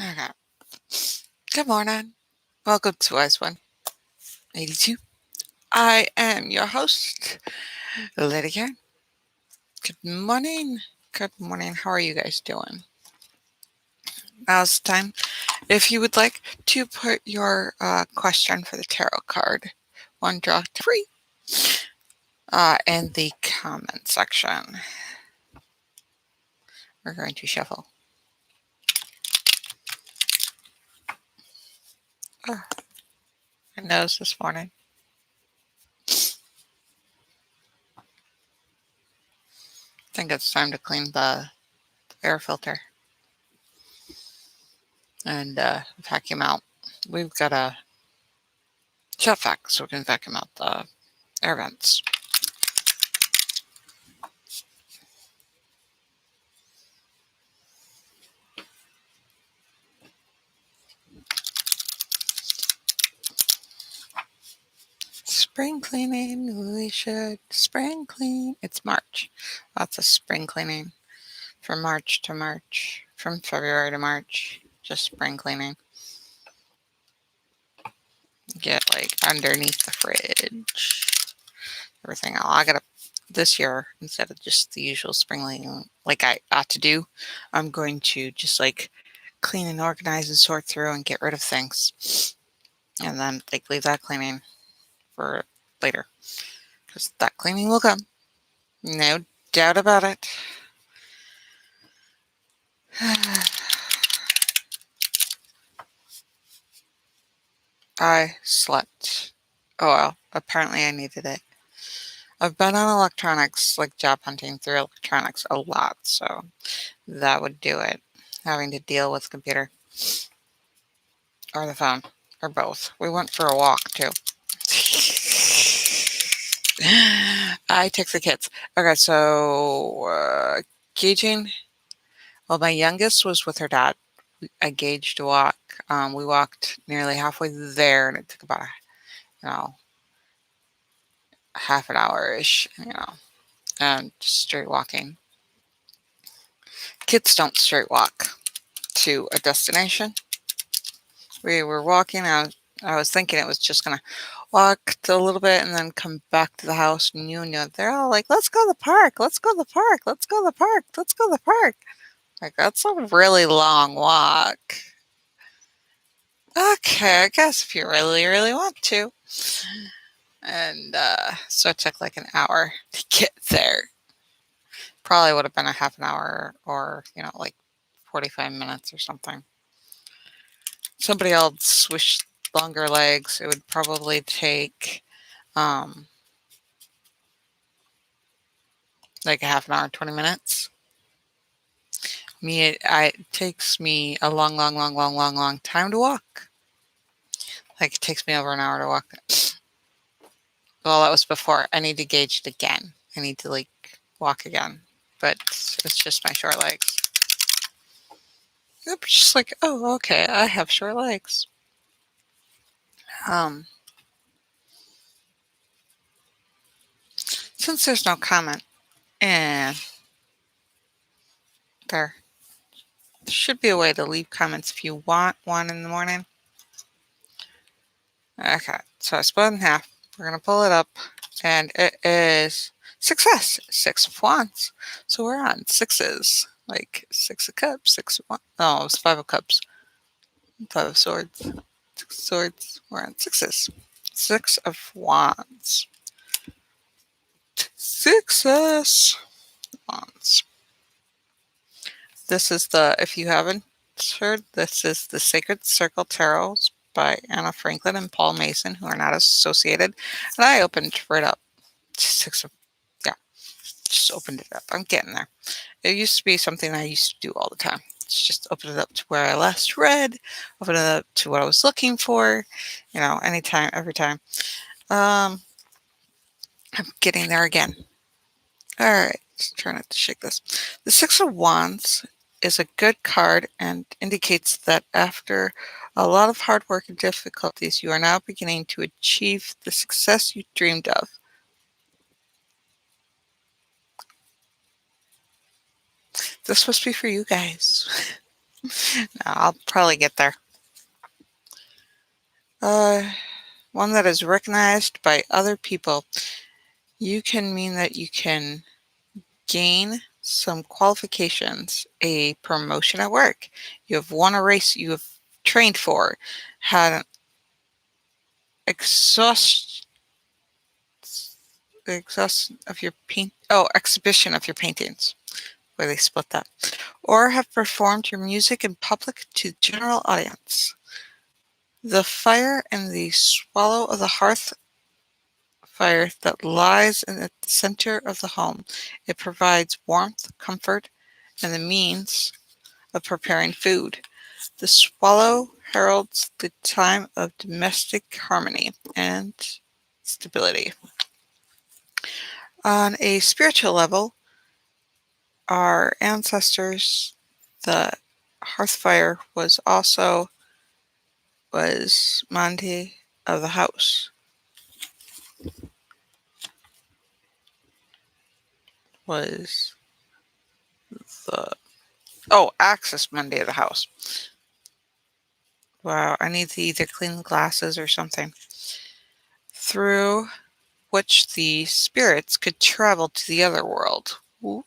Okay. Good morning. Welcome to Wise One 82. I am your host, Lydia. Good morning. Good morning. How are you guys doing? Now's the time. If you would like to put your question for the tarot card, one draw free, in the comment section. We're going to shuffle. Oh, my nose this morning. I think it's time to clean the air filter and vacuum out. We've got a shut vac, so we can vacuum out the air vents. Spring cleaning, we should spring clean. It's March. Lots of spring cleaning from March to March, from February to March. Just spring cleaning. Get like underneath the fridge, everything. I gotta this year, instead of just the usual spring cleaning like I ought to do, I'm going to just like clean and organize and sort through and get rid of things, and then like leave that cleaning for later, because that cleaning will come. No doubt about it. I slept. Oh well, apparently I needed it. I've been on electronics, like job hunting through electronics a lot, so that would do it. Having to deal with the computer or the phone or both. We went for a walk too. I took the kids. Okay, so gauging. Well, my youngest was with her dad. I gauged a walk. We walked nearly halfway there, and it took about half an hour ish, and just straight walking. Kids don't straight walk to a destination. We were walking. I was thinking it was just gonna walk a little bit and then come back to the house. And they're all like, "Let's go to the park. Let's go to the park. Let's go to the park. Let's go to the park." Like, that's a really long walk. Okay, I guess if you really, really want to. And so it took like an hour to get there. Probably would have been a half an hour or, like 45 minutes or something. Somebody else with longer legs, it would probably take like a half an hour, 20 minutes. It takes me a long, long, long, long, long, long time to walk. Like, it takes me over an hour to walk. Well, that was before. I need to gauge it again. I need to like walk again, but it's just my short legs. It's just like, oh, okay, I have short legs. Since there's no comment, and there should be a way to leave comments if you want one in the morning. Okay, so I split it in half. We're going to pull it up, and it is success, 6 of wands. So we're on sixes, like 6 of cups, 6 of wands. Oh, it was 5 of cups, 5 of swords, 6 of swords. We're on sixes, 6 of wands, success, wands. This is if you haven't heard, this is the Sacred Circle Tarot by Anna Franklin and Paul Mason, who are not associated. And I opened right up. Just opened it up. I'm getting there. It used to be something I used to do all the time. Just open it up to where I last read, open it up to what I was looking for, anytime, every time. I'm getting there again. All right, just try not to shake this. The 6 of Wands is a good card and indicates that after a lot of hard work and difficulties, you are now beginning to achieve the success you dreamed of. This must be for you guys. No, I'll probably get there. Uh, One that is recognized by other people. You can mean that you can gain some qualifications, a promotion at work. You have won a race you have trained for, had an exhaust of your exhibition of your paintings, where they split that, or have performed your music in public to the general audience. The fire in the swallow of the hearth fire that lies in the center of the home. It provides warmth, comfort, and the means of preparing food. The swallow heralds the time of domestic harmony and stability. On a spiritual level, our ancestors, the hearth fire was Monte of the house, was the Axis Monday of the house. Wow, I need to either clean the glasses or something. Through which the spirits could travel to the other world. Ooh.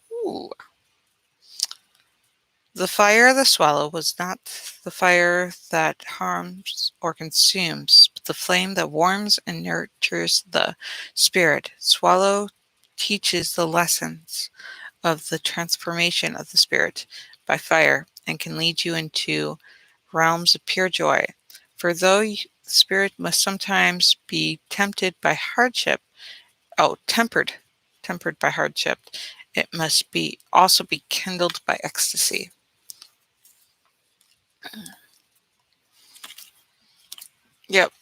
The fire of the swallow was not the fire that harms or consumes, but the flame that warms and nurtures the spirit. Swallow teaches the lessons of the transformation of the spirit by fire and can lead you into realms of pure joy. For though the spirit must sometimes be tempted by hardship, tempered by hardship, it must be also be kindled by ecstasy. Yep,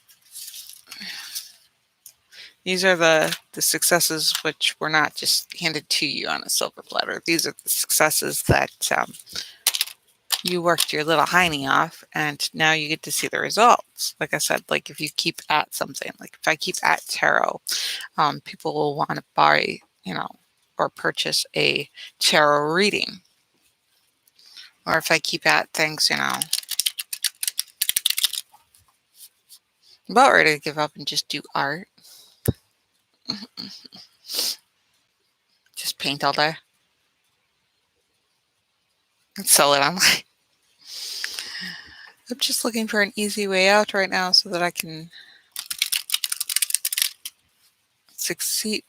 these are the successes which were not just handed to you on a silver platter. These are the successes that you worked your little hiney off, and now you get to see the results. Like I said, like if you keep at something, like if I keep at tarot, people will want to buy, or purchase a tarot reading. Or if I keep at things, I'm about ready to give up and just do art. Just paint all day and sell it online. I'm just looking for an easy way out right now so that I can succeed,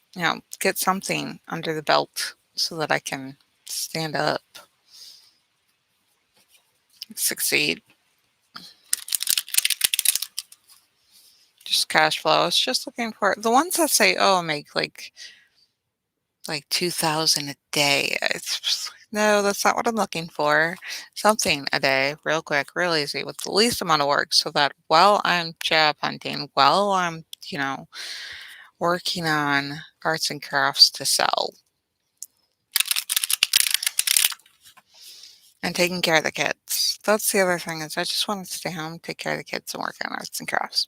get something under the belt so that I can stand up, succeed. Just cash flow. I was just looking for the ones that say, "Oh, make like 2,000 a day." No, that's not what I'm looking for. Something a day, real quick, real easy, with the least amount of work, so that while I'm job hunting, while I'm, working on arts and crafts to sell, and taking care of the kids. That's the other thing, is I just want to stay home, take care of the kids, and work on arts and crafts.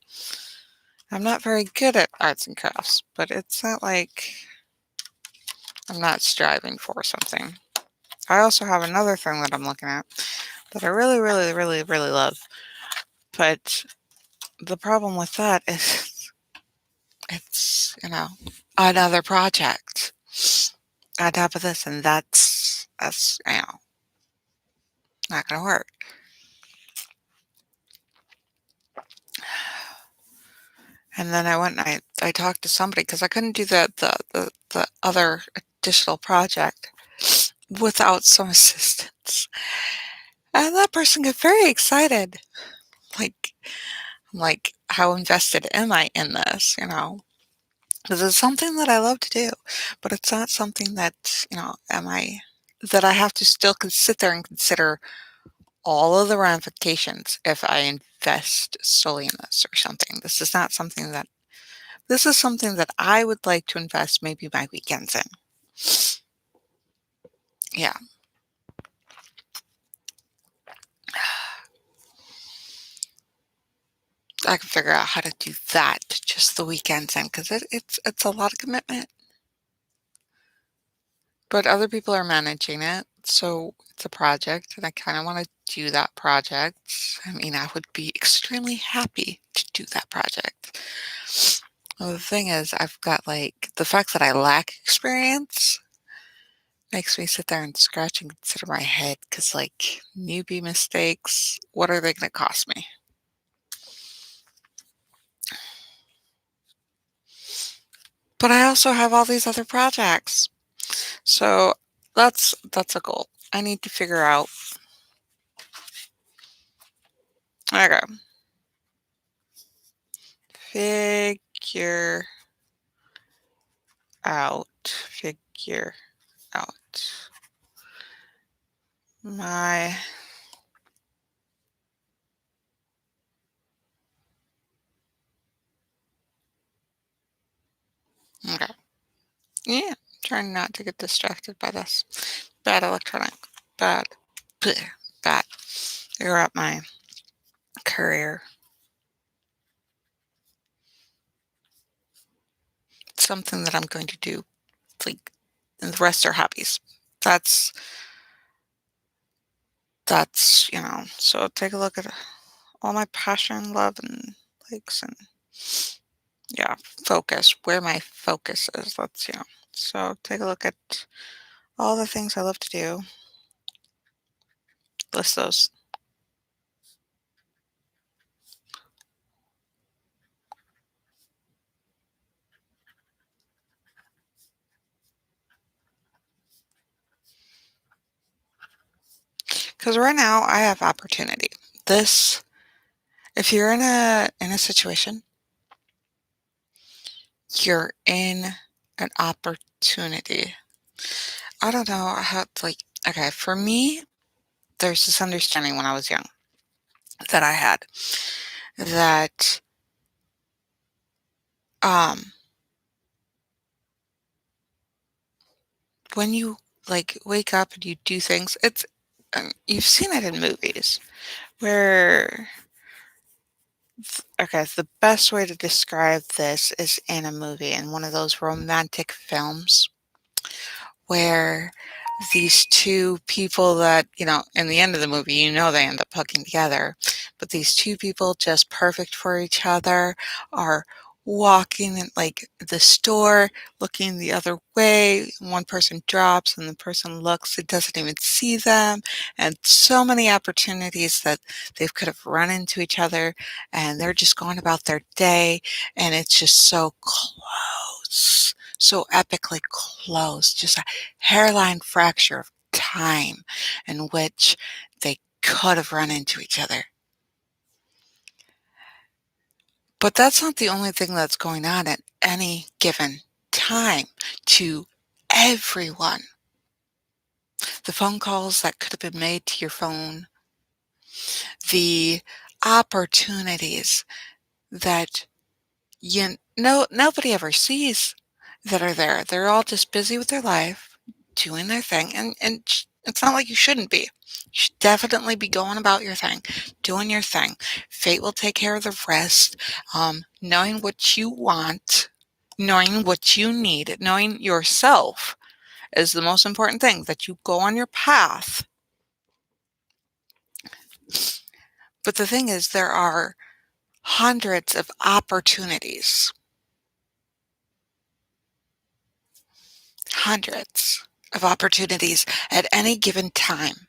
I'm not very good at arts and crafts, but it's not like I'm not striving for something. I also have another thing that I'm looking at that I really, really, really, really love. But the problem with that is it's, another project on top of this, and that's not going to work. And then I went and I talked to somebody because I couldn't do the other additional project without some assistance. And that person got very excited. Like, I'm like, how invested am I in this? Because it's something that I love to do, but it's not something that, that I have to still sit there and consider all of the ramifications if I invest solely in this or something. This is something that I would like to invest maybe my weekends in. Yeah. I can figure out how to do that just the weekends in, because it's a lot of commitment. But other people are managing it. So it's a project, and I kind of want to do that project. I mean, I would be extremely happy to do that project. Well, the thing is, I've got like the fact that I lack experience makes me sit there and scratch and consider my head because, like, newbie mistakes, what are they going to cost me? But I also have all these other projects. So that's a goal. I need to figure out. Okay, figure figure out my okay. Yeah, trying not to get distracted by this. Bad electronic. Bad. Bleh, bad. Figure out my career. Something that I'm going to do. Like, and the rest are hobbies. That's so take a look at all my passion, love, and likes, and yeah, focus, where my focus is. So take a look at all the things I love to do. List those. Because right now I have opportunity. This, if you're in a situation, you're in an opportunity. I don't know how, like, okay, for me, there's this understanding when I was young that I had that um when you like wake up and you do things, it's you've seen it in movies where okay, the best way to describe this is in a movie, in one of those romantic films where these two people that, in the end of the movie, they end up hooking together, but these two people just perfect for each other are walking in like the store, looking the other way. One person drops and the person looks, it doesn't even see them. And so many opportunities that they could have run into each other and they're just going about their day. And it's just so close, so epically close, just hairline fracture of time in which they could have run into each other. But that's not the only thing that's going on at any given time to everyone. The phone calls that could have been made to your phone, the opportunities that nobody ever sees that are there. They're all just busy with their life, doing their thing, and it's not like you shouldn't be. You should definitely be going about your thing, doing your thing. Fate will take care of the rest. Knowing what you want, knowing what you need, knowing yourself is the most important thing. That you go on your path. But the thing is, there are hundreds of opportunities, hundreds of opportunities at any given time,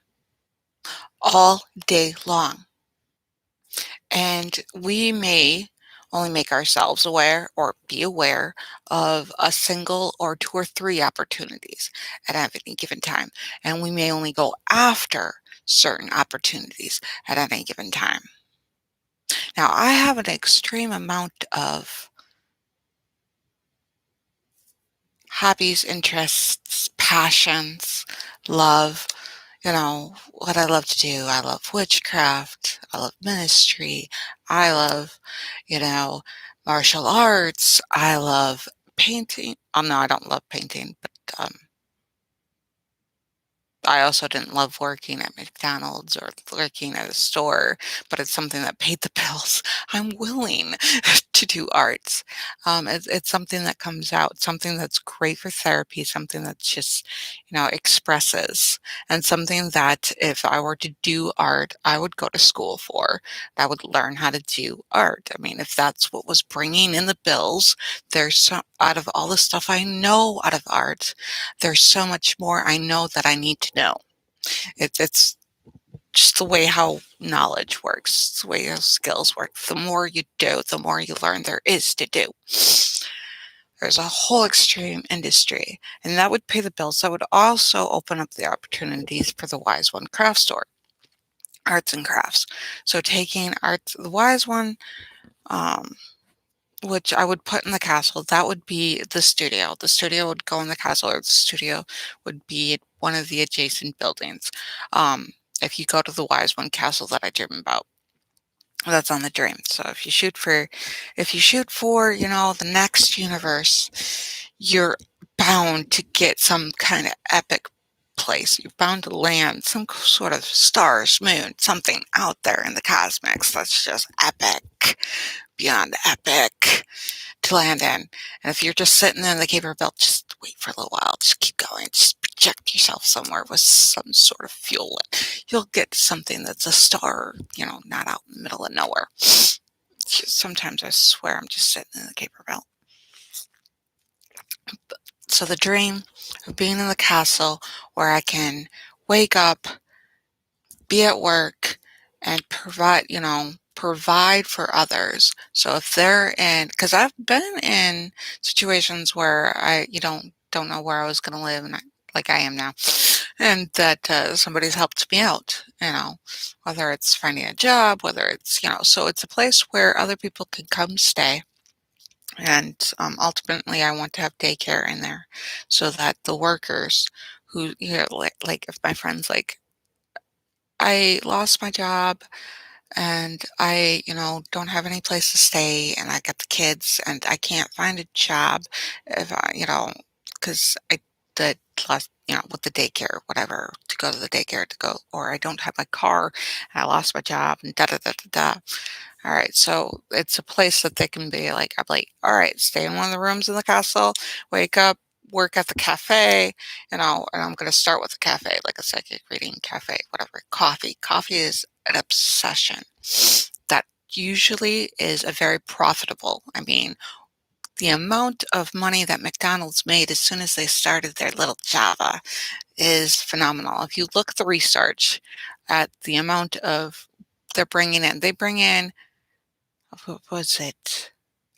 all day long. And we may only make ourselves aware or be aware of a single or two or three opportunities at any given time. And we may only go after certain opportunities at any given time. Now, I have an extreme amount of hobbies, interests, passions, love. What I love to do. I love witchcraft. I love ministry. I love, you know, martial arts. I love painting. Oh, no, I don't love painting, but I also didn't love working at McDonald's or working at a store, but it's something that paid the bills. I'm willing to do art. It's something that comes out, something that's great for therapy, something that's just, expresses, and something that if I were to do art, I would go to school for. I would learn how to do art. I mean, if that's what was bringing in the bills, out of all the stuff I know out of art, there's so much more I know that I need to know. It's just the way how knowledge works, it's the way how skills work. The more you do, the more you learn there is to do. There's a whole extreme industry, and that would pay the bills. That would also open up the opportunities for the Wise One craft store, arts and crafts. So taking the Wise One, um, which I would put in the castle, that would be the studio. The studio would go in the castle, or the studio would be at one of the adjacent buildings. If you go to the Wise One castle that I dream about, that's on the dream. So if you shoot for, the next universe, you're bound to get some kind of epic place. You're bound to land some sort of stars, moon, something out there in the cosmics that's just epic, beyond epic to land in. And if you're just sitting there in the Caper Belt, just wait for a little while. Just keep going. Just project yourself somewhere with some sort of fuel. You'll get something that's a star, not out in the middle of nowhere. Sometimes I swear I'm just sitting in the Caper Belt. So the dream of being in the castle where I can wake up, be at work, and provide for others. So if they're in, because I've been in situations where you don't know where I was going to live, and like I am now, and that somebody's helped me out. Whether it's finding a job, whether it's so it's a place where other people can come stay. And ultimately, I want to have daycare in there so that the workers who, like if my friends like, I lost my job and I, don't have any place to stay and I got the kids and I can't find a job if because I the last, with the daycare, whatever, to go to the daycare to go, or I don't have my car and I lost my job and da da da da da. All right, so it's a place that they can be like, I'm like, all right, stay in one of the rooms in the castle, wake up, work at the cafe, and I'm going to start with the cafe, like a psychic reading cafe, whatever. Coffee. Coffee is an obsession that usually is a very profitable. I mean, the amount of money that McDonald's made as soon as they started their little Java is phenomenal. If you look at the research at the amount of they bring in, what was it?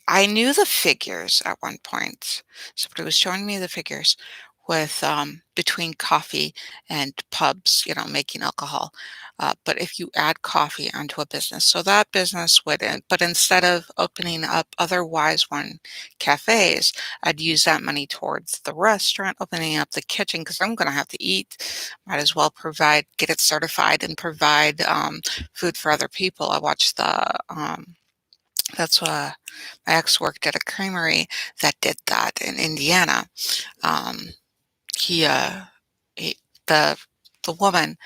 I knew the figures at one point. Somebody was showing me the figures with between coffee and pubs, making alcohol. But if you add coffee onto a business, so that business would, but instead of opening up other Wise One cafes, I'd use that money towards the restaurant, opening up the kitchen because I'm going to have to eat. Might as well get it certified and provide food for other people. I watched that's my ex worked at a creamery that did that in Indiana. Um, he, uh, he, the woman,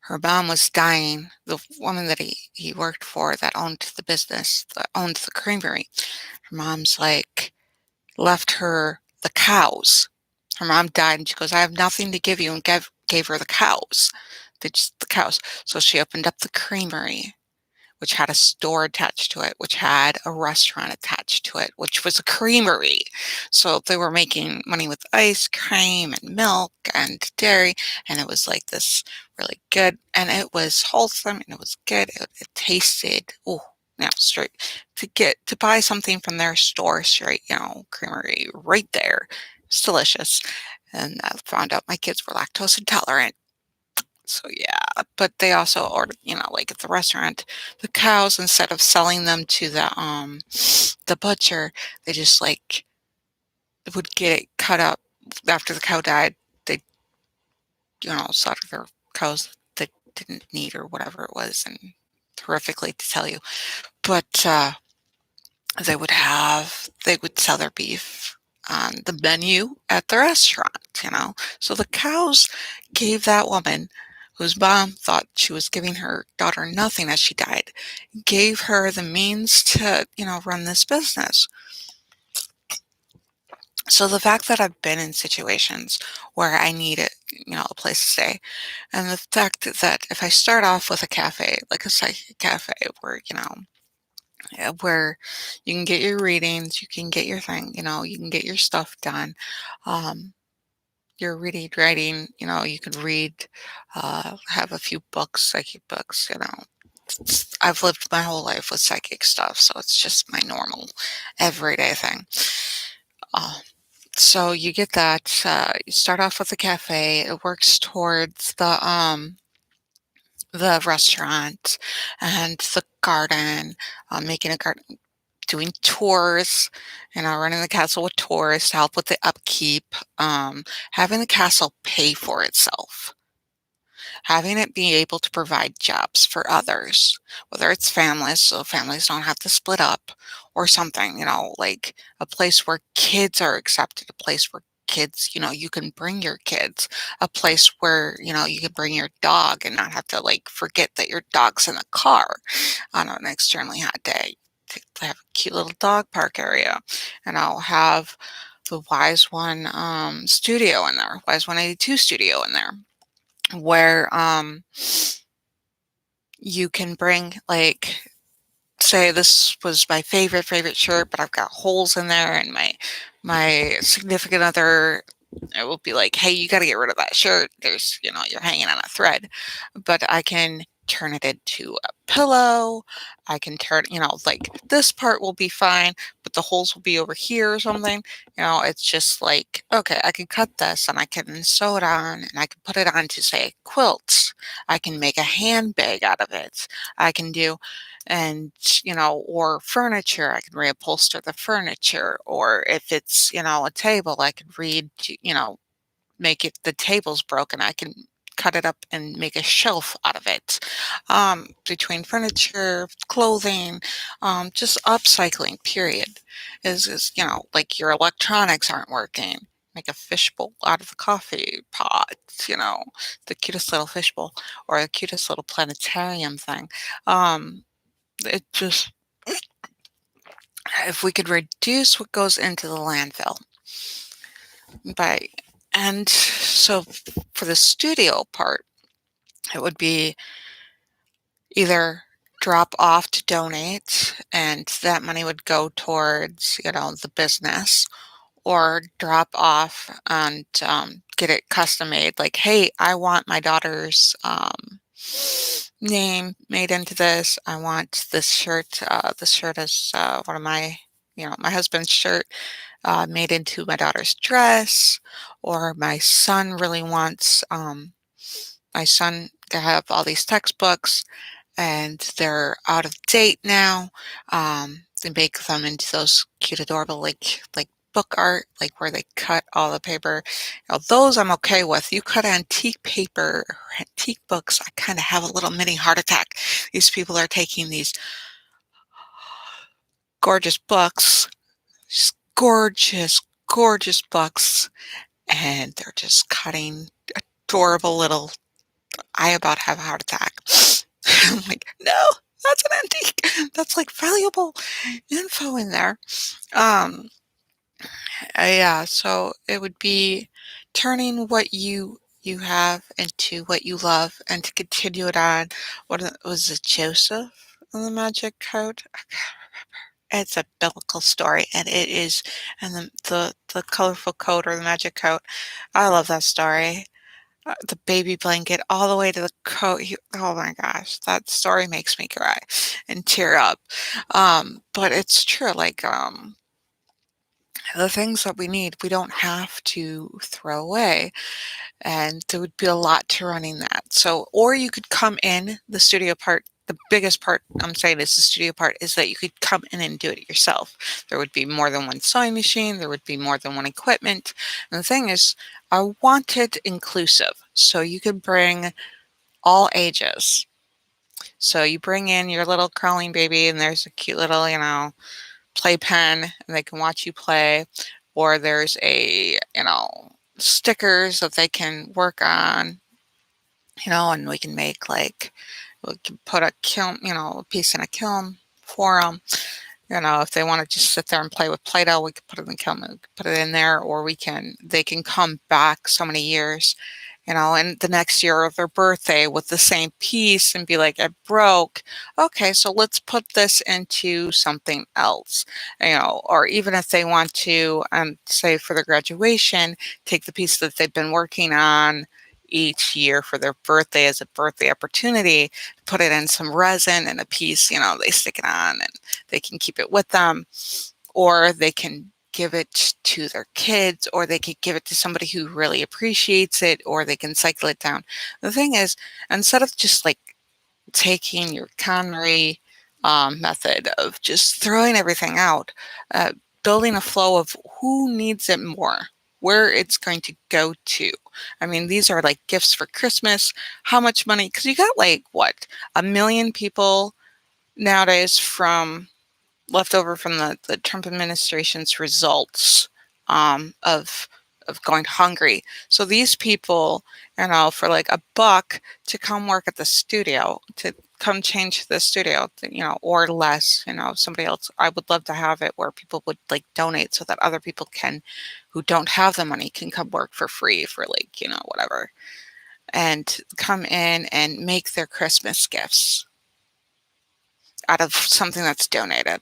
her mom was dying. The woman that he worked for that owned the business, that owned the creamery. Her mom's like, left her the cows. Her mom died and she goes, I have nothing to give you, and gave her the cows. The cows. So she opened up the creamery, which had a store attached to it, which had a restaurant attached to it, which was a creamery. So they were making money with ice cream and milk and dairy, and it was like this really good, and it was wholesome, and it was good. It tasted, straight to buy something from their store straight, creamery right there. It's delicious. And I found out my kids were lactose intolerant. So yeah, but they also ordered, like at the restaurant, the cows, instead of selling them to the butcher, they just like would get it cut up after the cow died. They, slaughter their cows that didn't need or whatever it was, and horrifically to tell you. But they would sell their beef on the menu at the restaurant, So the cows gave that woman whose mom thought she was giving her daughter nothing as she died, gave her the means to, run this business. So the fact that I've been in situations where I need a place to stay, and the fact that if I start off with a cafe, like a psychic cafe, where, where you can get your readings, you can get your thing, you can get your stuff done. Um, your reading, writing, you can read, have a few books, psychic books, I've lived my whole life with psychic stuff, so it's just my normal everyday thing. Uh, so you get that, you start off with a cafe, it works towards the restaurant and the garden, making a garden, doing tours, running the castle with tours to help with the upkeep, having the castle pay for itself, having it be able to provide jobs for others, whether it's families, so families don't have to split up or something, like a place where kids are accepted, a place where kids, you can bring your kids, a place where, you can bring your dog and not have to like forget that your dog's in the car on an extremely hot day. To have a cute little dog park area, and I'll have the Wise One studio in there, Wise 182 studio in there, where you can bring, like, say this was my favorite shirt, but I've got holes in there, and my significant other, it will be like, hey, you got to get rid of that shirt. There's, you're hanging on a thread, but I can turn it into a pillow. I can turn, like this part will be fine, but the holes will be over here or something. It's just like, okay, I can cut this and I can sew it on and I can put it on to say quilts. I can make a handbag out of it. I can do, and, or furniture, I can reupholster the furniture. Or if it's, a table, I can make it, the table's broken, I can cut it up and make a shelf out of it. Between furniture, clothing, just upcycling, period. Is, like your electronics aren't working. Make a fishbowl out of the coffee pot, the cutest little fishbowl or the cutest little planetarium thing. It just, if we could reduce what goes into the landfill by, and so for the studio part, it would be either drop off to donate, and that money would go towards, the business, or drop off and get it custom made. Like, hey, I want my daughter's name made into this. I want this shirt. This shirt is one of my, my husband's shirt made into my daughter's dress. Or my son really wants my son to have all these textbooks and they're out of date now. They make them into those cute, adorable, like book art, like where they cut all the paper. Those I'm okay with. You cut antique paper or antique books, I kind of have a little mini heart attack. These people are taking these gorgeous books, just gorgeous books, and they're just cutting adorable little. I about have a heart attack. I'm like, no, that's an antique. That's like valuable info in there. Um, yeah, so it would be turning what you have into what you love and to continue it on. Was it Joseph and the Magic Coat? It's a biblical story, and it is, and the colorful coat or the magic coat. I love that story. The baby blanket all the way to the coat. Oh my gosh, that story makes me cry and tear up. But it's true. Like, the things that we need, we don't have to throw away, and there would be a lot to running that. So, or you could come in the studio part. The biggest part I'm saying is the studio part is that you could come in and do it yourself. There would be more than one sewing machine. There would be more than one equipment. And the thing is, I want it inclusive. So you could bring all ages. So you bring in your little crawling baby and there's a cute little, playpen and they can watch you play. Or there's a, stickers that they can work on and we can make like, we can put a kiln, a piece in a kiln for them. If they want to just sit there and play with Play-Doh, we could put it in the kiln, we could put it in there, or they can come back so many years, and the next year of their birthday with the same piece and be like, it broke. Okay, so let's put this into something else, or even if they want to, say for their graduation, take the piece that they've been working on each year for their birthday as a birthday opportunity, put it in some resin and a piece, they stick it on and they can keep it with them, or they can give it to their kids, or they could give it to somebody who really appreciates it, or they can cycle it down. The thing is, instead of just like taking your Connery method of just throwing everything out, building a flow of who needs it more, where it's going to go to. I mean, these are like gifts for Christmas. How much money? Because you got like, what, 1 million people nowadays left over from the Trump administration's results, of going hungry. So these people, for like $1 to come work at the studio, to come change the studio, or less, somebody else. I would love to have it where people would like donate so that other people who don't have the money, can come work for free for like, whatever, and come in and make their Christmas gifts out of something that's donated.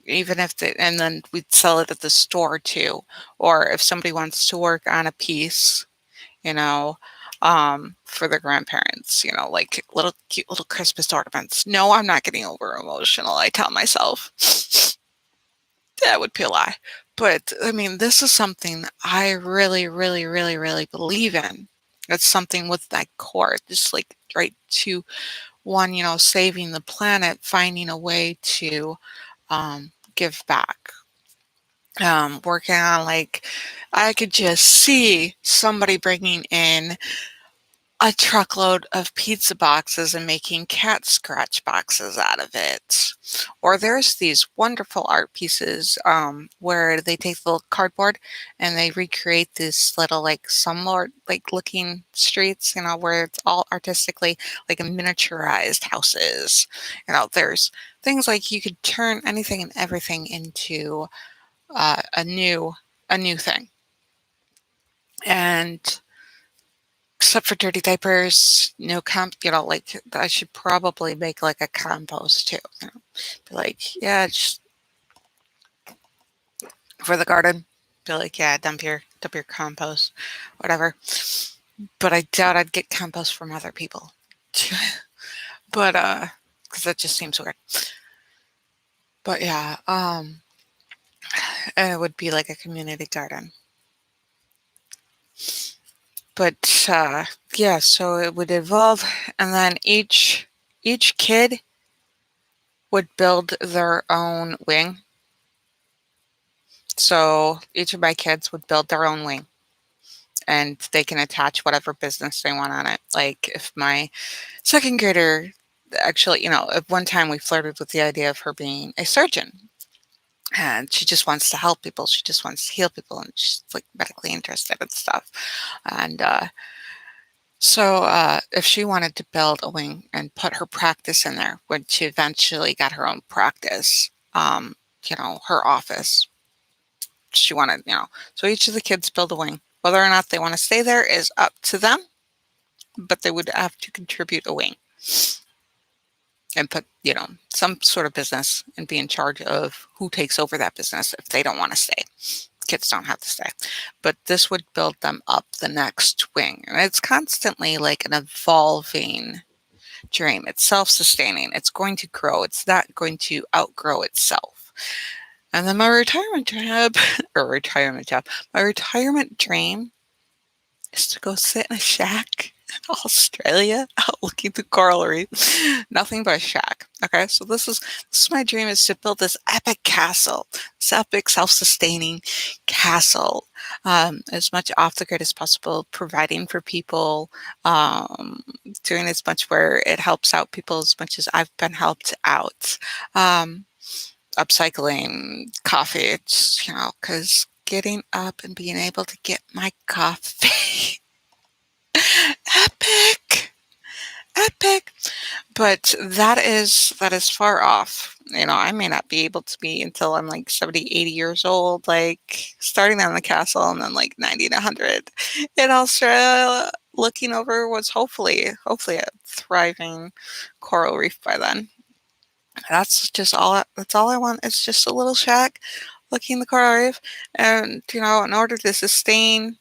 Even if and then we'd sell it at the store too. Or if somebody wants to work on a piece, you know, for their grandparents, like little cute little Christmas ornaments. No, I'm not getting over emotional. I tell myself that would be a lie. But I mean, this is something I really, really, really, really believe in. It's something with that core, just like right to one, saving the planet, finding a way to give back. Working on like, I could just see somebody bringing in a truckload of pizza boxes and making cat scratch boxes out of it. Or there's these wonderful art pieces where they take the little cardboard and they recreate this little like slumlord like looking streets, where it's all artistically like a miniaturized houses. There's things like you could turn anything and everything into a new thing. And except for dirty diapers, no like I should probably make like a compost too. Be like, yeah, just for the garden. Be like, yeah, dump your compost, whatever. But I doubt I'd get compost from other people. But because that just seems weird. But yeah, and it would be like a community garden. But yeah, so it would evolve, and then each kid would build their own wing. So each of my kids would build their own wing, and they can attach whatever business they want on it. Like if my second grader, actually, at one time we flirted with the idea of her being a surgeon. And she just wants to help people. She just wants to heal people, and she's like medically interested and stuff. And so if she wanted to build a wing and put her practice in there, when she eventually got her own practice, her office, she wanted, so each of the kids build a wing. Whether or not they want to stay there is up to them, but they would have to contribute a wing and put, some sort of business and be in charge of who takes over that business if they don't want to stay. Kids don't have to stay, but this would build them up the next wing. And it's constantly like an evolving dream. It's self-sustaining. It's going to grow. It's not going to outgrow itself. And then my retirement dream is to go sit in a shack in Australia out looking at the coral reef. Nothing but a shack. Okay, so this is my dream, is to build this epic castle, this epic self-sustaining castle, as much off the grid as possible, providing for people, doing as much where it helps out people as much as I've been helped out. Upcycling coffee, it's, because getting up and being able to get my coffee But that is far off. I may not be able to be until I'm like 70, 80 years old, like starting on the castle and then like 90 and 100 in Australia, looking over what's hopefully a thriving coral reef by then. That's all I want. It's just a little shack looking the coral reef. And, in order to sustain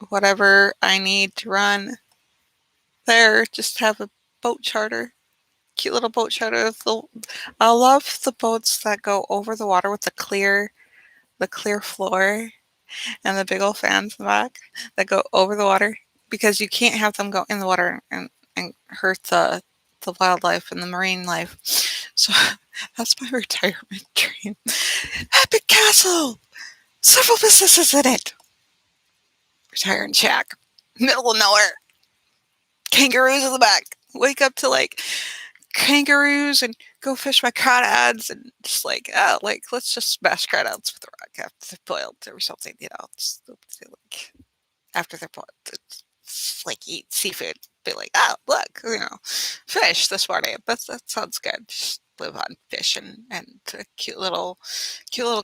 whatever I need to run there, just have a boat charter. Cute little boat charter. I love the boats that go over the water with the clear floor and the big old fans in the back that go over the water, because you can't have them go in the water and hurt the wildlife and the marine life. So that's my retirement dream. Epic castle, several businesses in it. Retiring shack, middle of nowhere. Kangaroos in the back. Wake up to like kangaroos and go fish my crawdads and just let's just smash crawdads with a rock after they're boiled or something. Just like after they're boiled, it's like eat seafood. Be like, oh look, fish this morning. That sounds good. Just live on fish and a cute little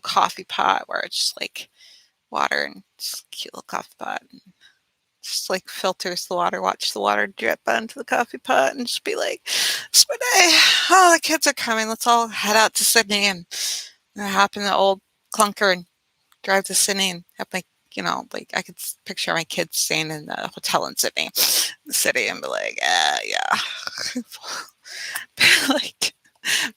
coffee pot where it's just like water and just a cute little coffee pot. And just like filters the water, watch the water drip onto the coffee pot, and just be like, "It's my day. Oh, the kids are coming. Let's all head out to Sydney and hop in the old clunker and drive to Sydney and have my, like I could picture my kids staying in the hotel in Sydney, the city, and be like, yeah, like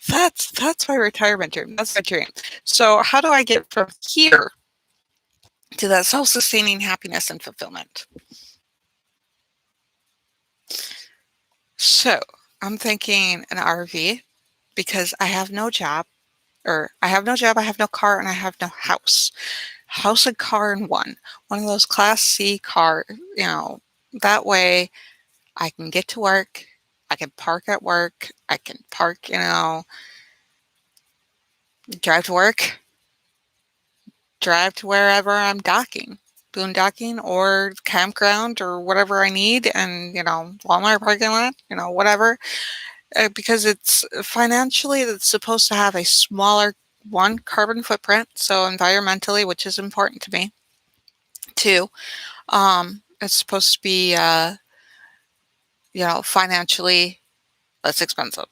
that's my retirement dream. That's my dream. So how do I get from here to that self-sustaining happiness and fulfillment? So I'm thinking an RV, because I have no job, I have no car, and I have no house. House and car in one. One of those Class C car, that way I can get to work, I can park at work, I can park, drive to work, drive to wherever I'm docking, boondocking or campground or whatever I need, and, Walmart parking lot, whatever. Because it's financially, it's supposed to have a smaller, one, carbon footprint, so environmentally, which is important to me. Two, it's supposed to be, financially less expensive.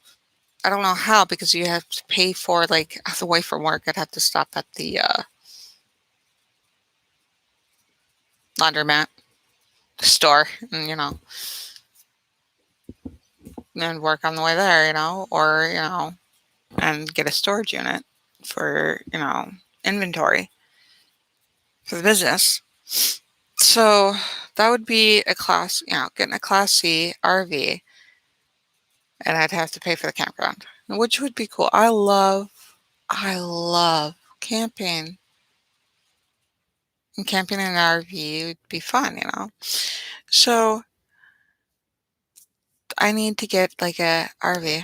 I don't know how, because you have to pay for, like, away from work, I'd have to stop at the laundromat store and, and work on the way there, or, and get a storage unit for, inventory for the business. So that would be getting a Class C RV, and I'd have to pay for the campground, which would be cool. I love camping. And camping in an RV would be fun, So I need to get like a RV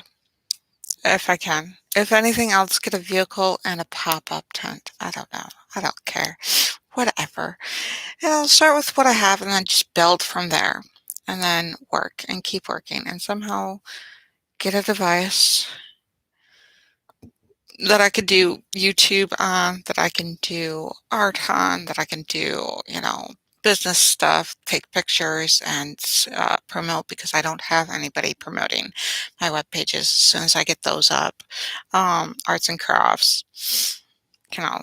if I can. If anything else, get a vehicle and a pop-up tent. I don't know. I don't care. Whatever. I'll start with what I have and then just build from there. And then work and keep working and somehow get a device that I could do YouTube on, that I can do art on, that I can do, business stuff, take pictures and promote, because I don't have anybody promoting my web pages. As soon as I get those up, arts and crafts,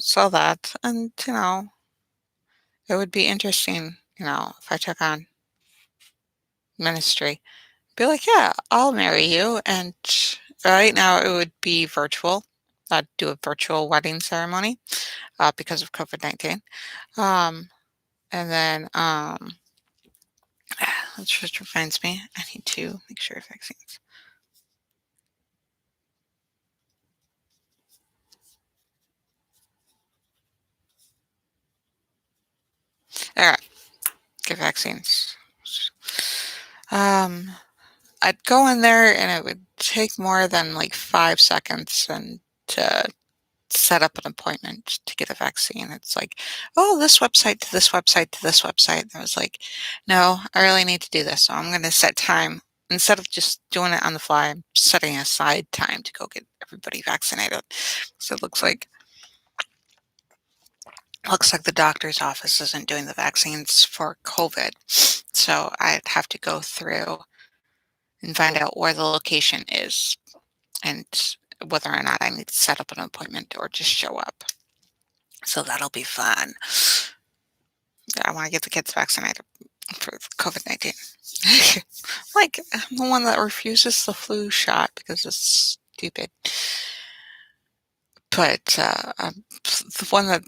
sell that. And, it would be interesting, if I took on ministry. Be like, yeah, I'll marry you. And right now it would be virtual. I'd do a virtual wedding ceremony because of COVID-19. And then, that just reminds me, I need to make sure vaccines. All right, get vaccines. I'd go in there and it would take more than like 5 seconds and to set up an appointment to get a vaccine. It's like, oh, this website to this website to this website. And I was like, no, I really need to do this. So I'm going to set time instead of just doing it on the fly, I'm setting aside time to go get everybody vaccinated. So it looks like the doctor's office isn't doing the vaccines for COVID. So I'd have to go through and find out where the location is and whether or not I need to set up an appointment or just show up. So that'll be fun. I want to get the kids vaccinated for COVID-19. Like, I'm the one that refuses the flu shot because it's stupid. But I'm the one that,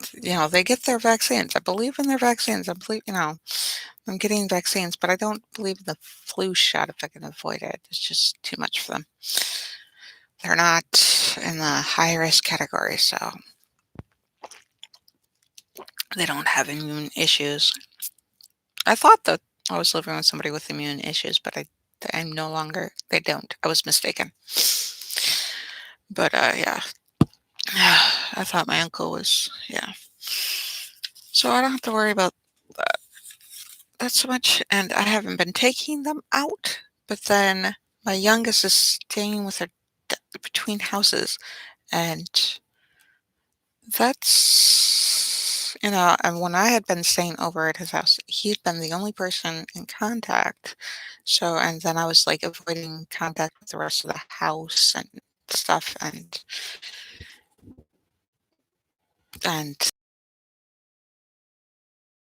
they get their vaccines. I believe in their vaccines. I believe, I'm getting vaccines, but I don't believe in the flu shot if I can avoid it. It's just too much for them. They're not in the high risk category, so they don't have immune issues. I thought that I was living with somebody with immune issues, but I'm no longer. They don't. I was mistaken. But yeah, I thought my uncle was. Yeah, so I don't have to worry about that so much, and I haven't been taking them out. But then my youngest is staying with her between houses, and and when I had been staying over at his house, he had been the only person in contact. So, and then I was like avoiding contact with the rest of the house and stuff, and a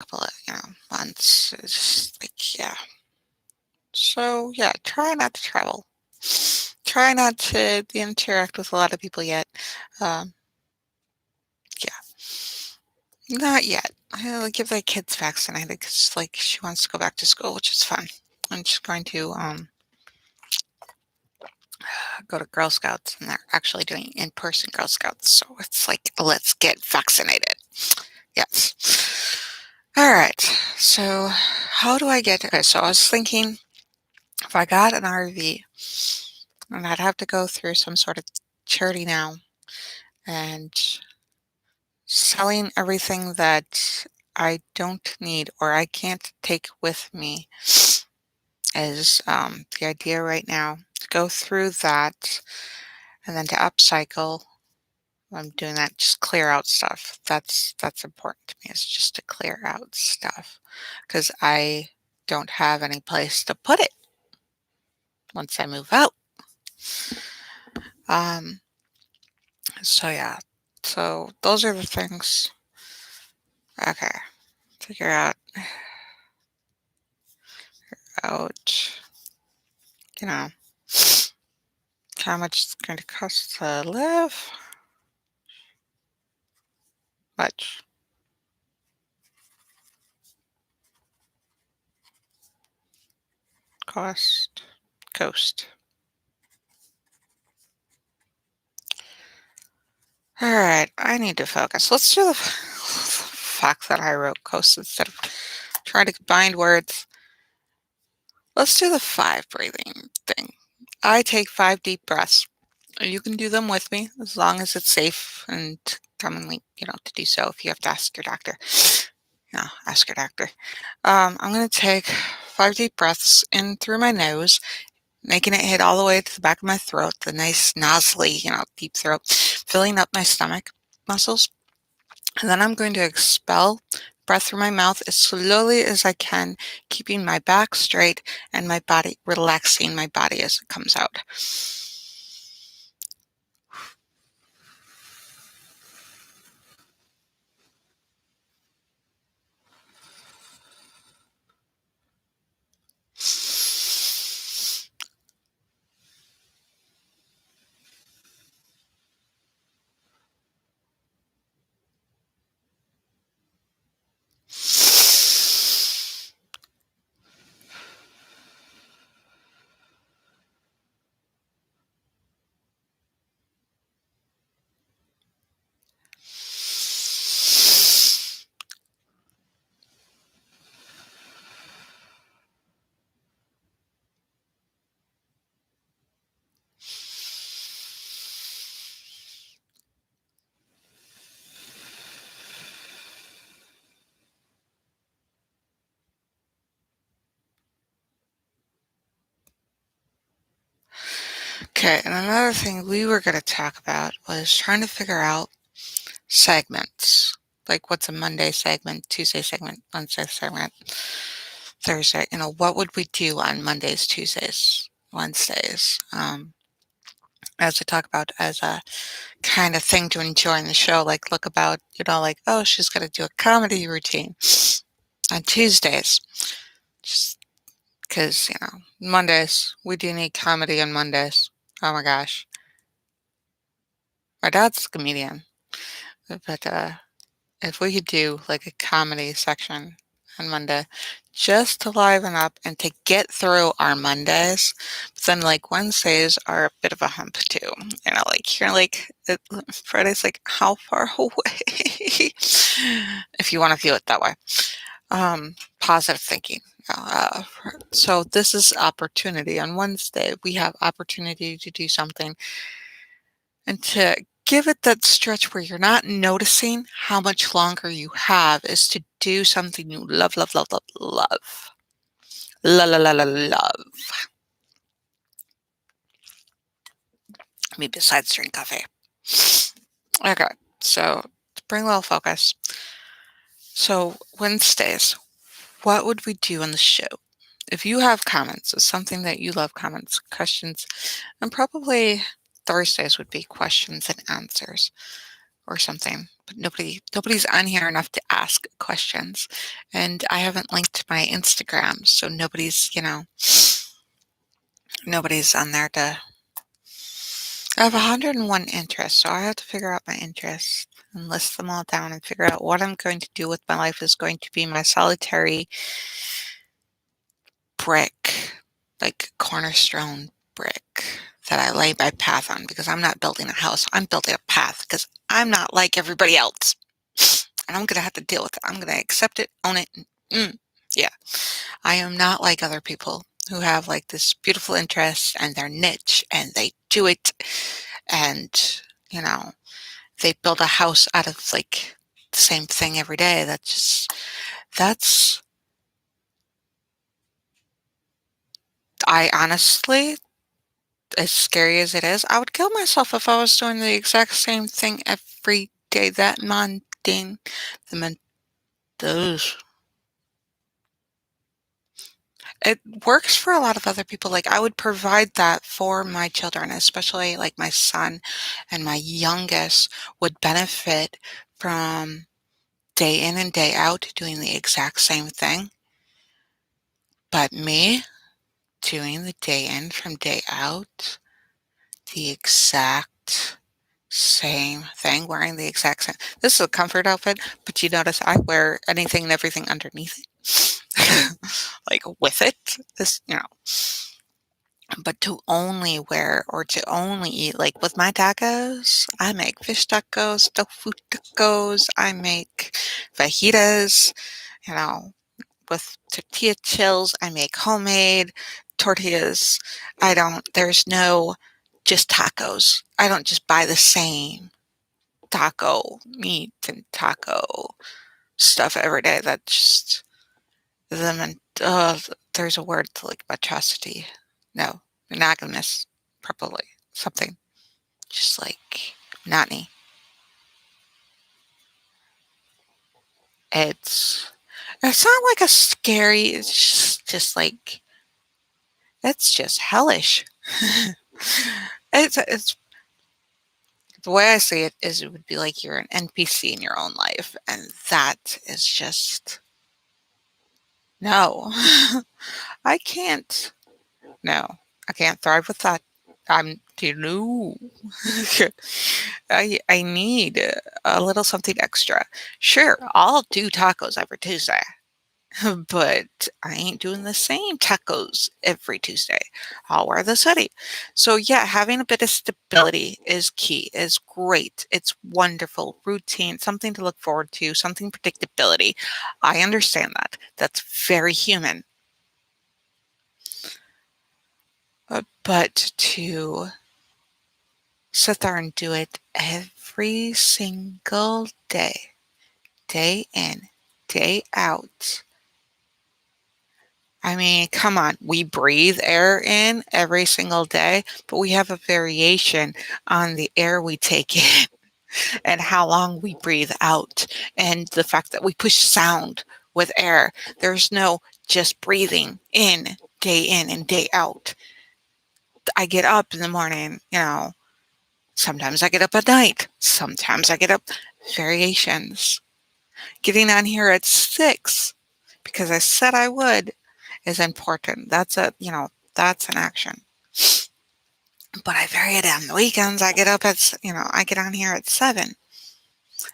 couple of months. It's just like, yeah. So yeah, try not to travel. Try not to interact with a lot of people yet. Um, yeah, not yet. I'll give the kids vaccinated because like she wants to go back to school, which is fun. I'm just going to go to Girl Scouts, and they're actually doing in-person Girl Scouts. So it's like, let's get vaccinated. Yes. All right. So how do I get? Okay. So I was thinking if I got an RV, and I'd have to go through some sort of charity now and selling everything that I don't need or I can't take with me is the idea right now. To go through that and then to upcycle. I'm doing that, just clear out stuff. That's important to me. It's just to clear out stuff because I don't have any place to put it once I move out. Um, so yeah, so those are the things. Okay, figure out, you know, how much it's going to cost to live. Much cost, coast. All right, I need to focus. Let's do the fact that I wrote coast instead of trying to combine words. Let's do the 5 breathing thing. I take 5 deep breaths. You can do them with me as long as it's safe and commonly, to do so if you have to ask your doctor. Ask your doctor. I'm going to take 5 deep breaths in through my nose, making it hit all the way to the back of my throat, the nice nozzly, deep throat, filling up my stomach muscles. And then I'm going to expel breath through my mouth as slowly as I can, keeping my back straight and my body, relaxing my body as it comes out. Okay, and another thing we were going to talk about was trying to figure out segments. Like what's a Monday segment, Tuesday segment, Wednesday segment, Thursday. What would we do on Mondays, Tuesdays, Wednesdays? As we talk about as a kind of thing to enjoy in the show, like look about, like, oh, she's going to do a comedy routine on Tuesdays. Just because, Mondays, we do need comedy on Mondays. Oh my gosh. My dad's a comedian, but if we could do like a comedy section on Monday just to liven up and to get through our Mondays, but then like Wednesdays are a bit of a hump too. Like you're like Friday's like how far away? If you want to view it that way. Positive thinking. So this is opportunity. On Wednesday, we have opportunity to do something and to give it that stretch where you're not noticing how much longer you have is to do something you love, love, love, love, love. La la la la love. Me besides drink coffee. Okay, so to bring a little focus. So Wednesdays, what would we do on the show? If you have comments, it's something that you love, comments, questions, and probably Thursdays would be questions and answers or something. But nobody's on here enough to ask questions. And I haven't linked my Instagram, so nobody's on there to I have 101 interests, so I have to figure out my interests and list them all down and figure out what I'm going to do with my life is going to be my solitary brick, like cornerstone brick that I lay my path on because I'm not building a house. I'm building a path because I'm not like everybody else. And I'm going to have to deal with it. I'm going to accept it, own it. Yeah. I am not like other people who have like this beautiful interest and their niche and they do it and, you know, they build a house out of like the same thing every day. That's, I honestly, as scary as it is, I would kill myself if I was doing the exact same thing every day. That mundane, the mon- those. It works for a lot of other people. Like I would provide that for my children, especially like my son and my youngest would benefit from day in and day out doing the exact same thing. But me doing the day in from day out, the exact same thing, wearing the exact same. This is a comfort outfit, but you notice I wear anything and everything underneath it. Like with it, but to only wear or to only eat, like with my tacos, I make fish tacos, tofu tacos, I make fajitas, you know, with tortilla chills, I make homemade tortillas. There's no just tacos. I don't just buy the same taco meat and taco stuff every day. That just them and there's a word to like atrocity. No, monogamous, probably something just like not me. It's it's not like a scary. It's just like it's just hellish. It's the way I see it is it would be like you're an NPC in your own life, and that is just no. I can't. No, I can't thrive with that. I'm no. I need a little something extra. Sure, I'll do tacos every Tuesday, but I ain't doing the same tacos every Tuesday. I'll wear this hoodie. So yeah, having a bit of stability is key, is great. It's wonderful. Routine, something to look forward to, something predictability. I understand that. That's very human. But to sit there and do it every single day in, day out, I mean, come on, we breathe air in every single day, but we have a variation on the air we take in and how long we breathe out, and the fact that we push sound with air. There's no just breathing in and day out. I get up in the morning, sometimes I get up at night, sometimes I get up variations. Getting on here at 6 because I said I would is important. That's an action. But I vary it on the weekends. I get up I get on here at 7,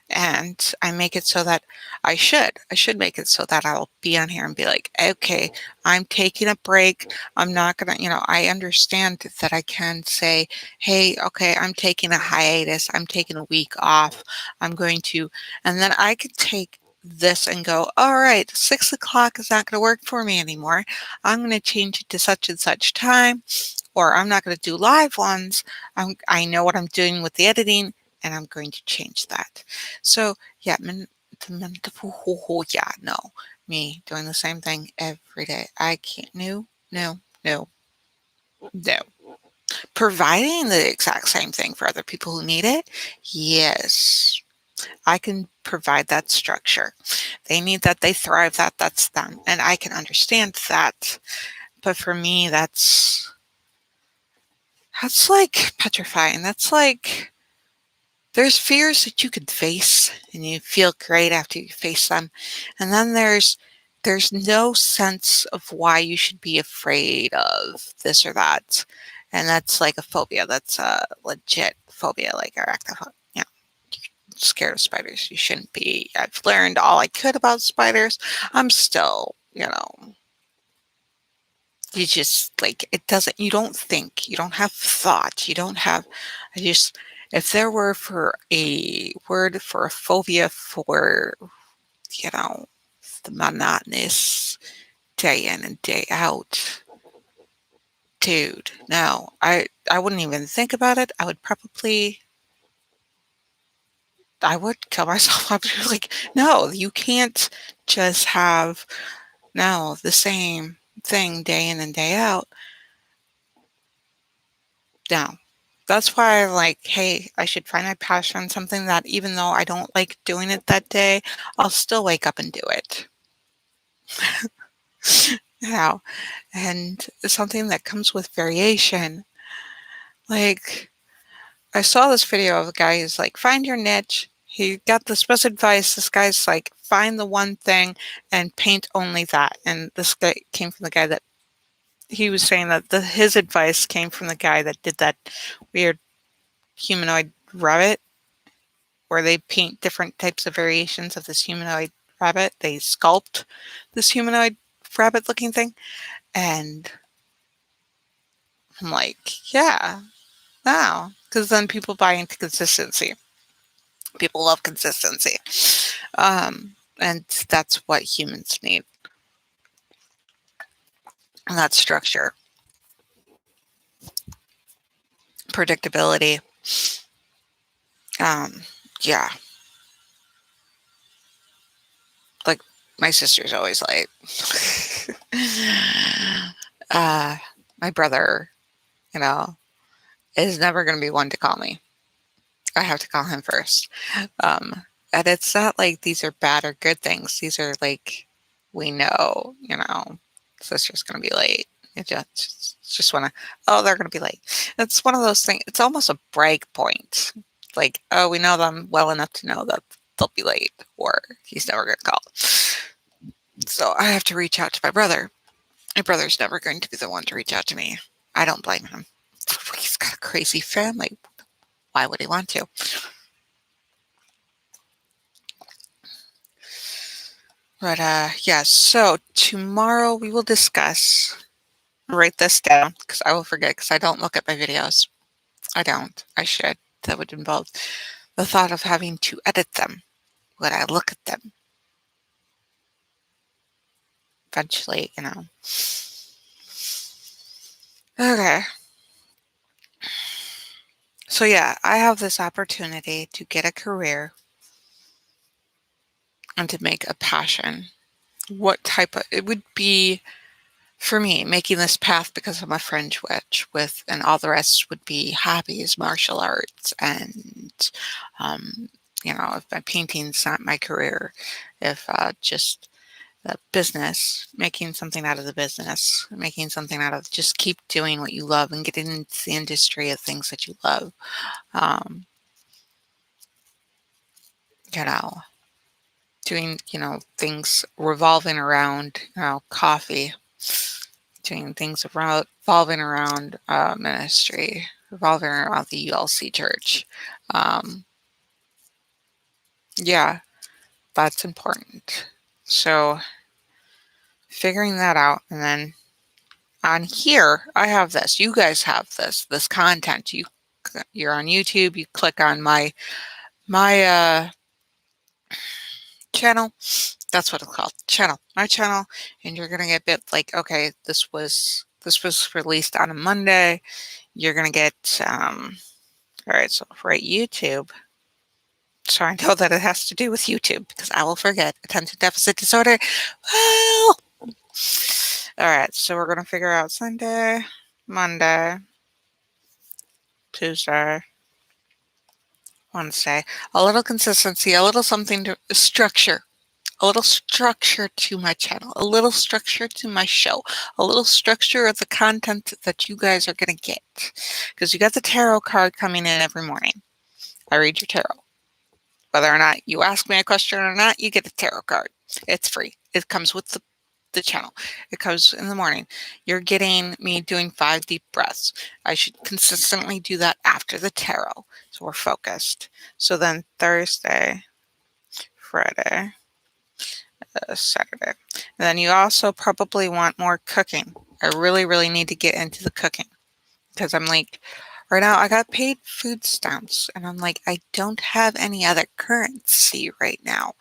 and I make it so that I should make it so that I'll be on here and be like, okay, I'm taking a break. I'm not going to, I understand that I can say, hey, okay, I'm taking a hiatus. I'm taking a week off. I'm going to, and then I could take this and go, all right, 6 o'clock is not going to work for me anymore. I'm going to change it to such and such time, or I'm not going to do live ones. I know what I'm doing with the editing, and I'm going to change that. So yeah, yeah, no, me doing the same thing every day. I can't. No, no, no, no. Providing the exact same thing for other people who need it, yes. I can provide that structure. They need that, they thrive that, that's them. And I can understand that. But for me, that's like petrifying. That's like there's fears that you could face and you feel great after you face them. And then there's no sense of why you should be afraid of this or that. And that's like a phobia. That's a legit phobia, like arachnophobia. Scared of spiders. You shouldn't be. I've learned all I could about spiders. I'm still, you just like it doesn't you don't think, you don't have thought, you don't have I just if there were for a word for a phobia for, you know, the monotonous day in and day out, dude, no, I wouldn't even think about it. I would kill myself. I'd be like, no, you can't just have no the same thing day in and day out. No. That's why I'm like, hey, I should find my passion on something that even though I don't like doing it that day, I'll still wake up and do it. You know, and something that comes with variation. Like, I saw this video of a guy who's like, find your niche. He got this best advice. This guy's like, find the one thing and paint only that. And this guy came from the guy that he was saying that his advice came from the guy that did that weird humanoid rabbit where they paint different types of variations of this humanoid rabbit. They sculpt this humanoid rabbit looking thing. And I'm like, yeah, wow. Because then people buy into consistency. People love consistency. And that's what humans need. And that's structure, predictability. Yeah. Like my sister's always like, uh, my brother, you know, is never going to be one to call me. I have to call him first. And it's not like these are bad or good things. These are like, we know, sister's going to be late. You just want to, oh, they're going to be late. It's one of those things. It's almost a break point. Like, oh, we know them well enough to know that they'll be late or he's never going to call. So I have to reach out to my brother. My brother's never going to be the one to reach out to me. I don't blame him. He's got a crazy family. Why would he want to? But yeah, so tomorrow we will discuss, write this down because I will forget because I don't look at my videos. I don't. I should. That would involve the thought of having to edit them. Would I look at them? Eventually, Okay. So yeah, I have this opportunity to get a career and to make a passion. What type of, it would be For me, making this path because I'm a French witch with, and all the rest would be hobbies, martial arts, and, um, if my painting's not my career, if just the business, making something out of the business, making something out of just keep doing what you love and getting into the industry of things that you love. Um, you know, doing, things revolving around, coffee, doing things revolving around ministry, revolving around the ULC church. Um, yeah, that's important. So figuring that out, and then on here, I have this. You guys have this content. You're on YouTube. You click on my channel. That's what it's called, channel. My channel, and you're gonna get bit like, okay, this was released on a Monday. You're gonna get all right. So for YouTube. So I know that it has to do with YouTube because I will forget. Attention deficit disorder. Well, all right. So we're gonna figure out Sunday, Monday, Tuesday, Wednesday. A little consistency, a little something to structure. A little structure to my channel, a little structure to my show, a little structure of the content that you guys are going to get. Because you got the tarot card coming in every morning. I read your tarot. Whether or not you ask me a question or not, you get a tarot card. It's free. It comes with the channel. It comes in the morning. You're getting me doing 5 deep breaths. I should consistently do that after the tarot. So we're focused. So then Thursday, Friday, Saturday. And then you also probably want more cooking. I really, really need to get into the cooking because I'm like, right now I got paid food stamps and I'm like, I don't have any other currency right now.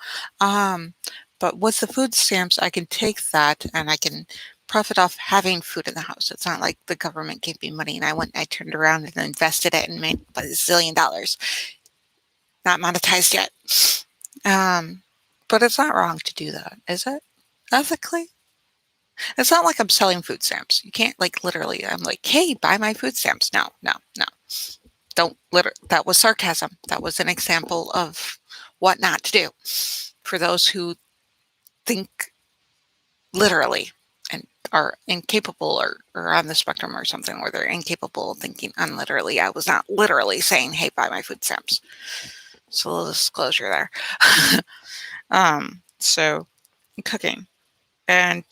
But with the food stamps, I can take that and I can profit off having food in the house. It's not like the government gave me money and I turned around and invested it and made $1 zillion. Not monetized yet. But it's not wrong to do that, is it? Ethically? It's not like I'm selling food stamps. You can't like literally, I'm like, hey, buy my food stamps. No, no, no. Don't that was sarcasm. That was an example of what not to do for those who think literally and are incapable or on the spectrum or something where they're incapable of thinking unliterally. I was not literally saying, hey, buy my food stamps. So a little disclosure there. So cooking. And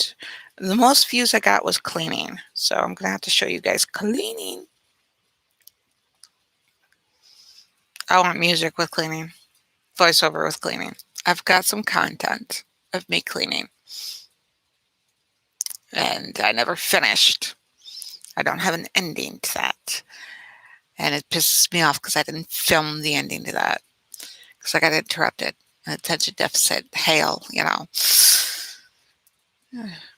the most views I got was cleaning. So I'm going to have to show you guys cleaning. I want music with cleaning, voiceover with cleaning. I've got some content of me cleaning. And I never finished. I don't have an ending to that. And it pisses me off because I didn't film the ending to that. Because I got interrupted. Attention deficit, hail,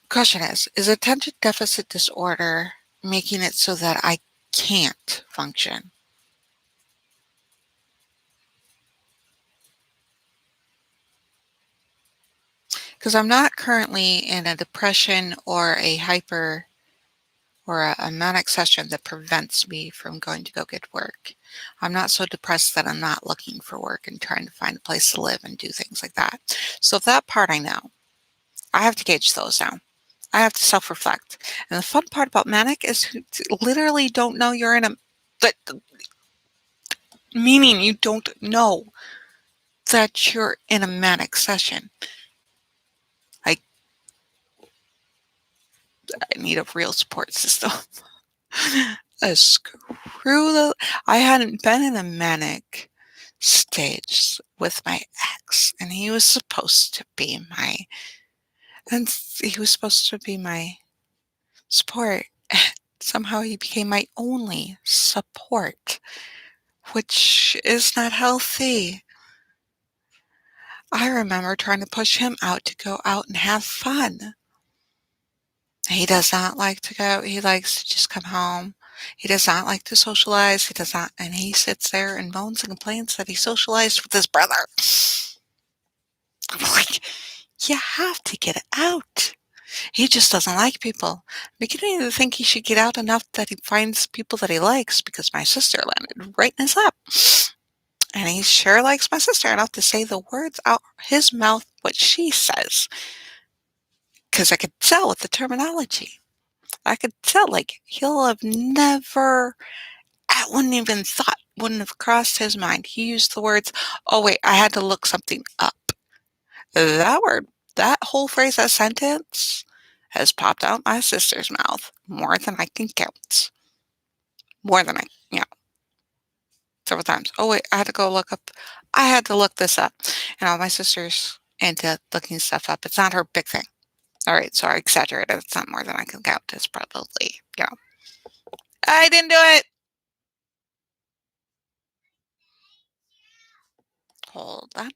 Question is attention deficit disorder making it so that I can't function? Because I'm not currently in a depression or a hyper or a manic session that prevents me from going to go get work. I'm not so depressed that I'm not looking for work and trying to find a place to live and do things like that. So that part I know. I have to gauge those down. I have to self-reflect. And the fun part about manic is you literally don't know you're in a, but meaning you don't know that you're in a manic session. I need a real support system. I hadn't been in a manic stage with my ex, and he was supposed to be my support. Somehow he became my only support, which is not healthy. I remember trying to push him out to go out and have fun. He does not like to go. He likes to just come home. He does not like to socialize. He does not, and he sits there and moans and complains that he socialized with his brother. I'm like, you have to get out. He just doesn't like people. I'm beginning to think he should get out enough that he finds people that he likes because my sister landed right in his lap. And he sure likes my sister enough to say the words out his mouth what she says. Because I could tell with the terminology. I could tell, like, he'll have never, I wouldn't even thought, wouldn't have crossed his mind. He used the words, oh, wait, I had to look something up. That word, that whole phrase, that sentence has popped out my sister's mouth more than I can count. More than you know, several times. Oh, wait, I had to go look up. I had to look this up. My sister's into looking stuff up. It's not her big thing. All right, so I exaggerated. It's not more than I can count. It's probably, I didn't do it. Hold on.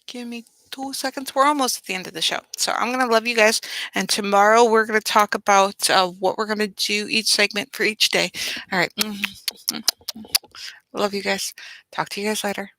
Give me 2 seconds. We're almost at the end of the show. So I'm going to love you guys. And tomorrow we're going to talk about what we're going to do each segment for each day. All right. Love you guys. Talk to you guys later.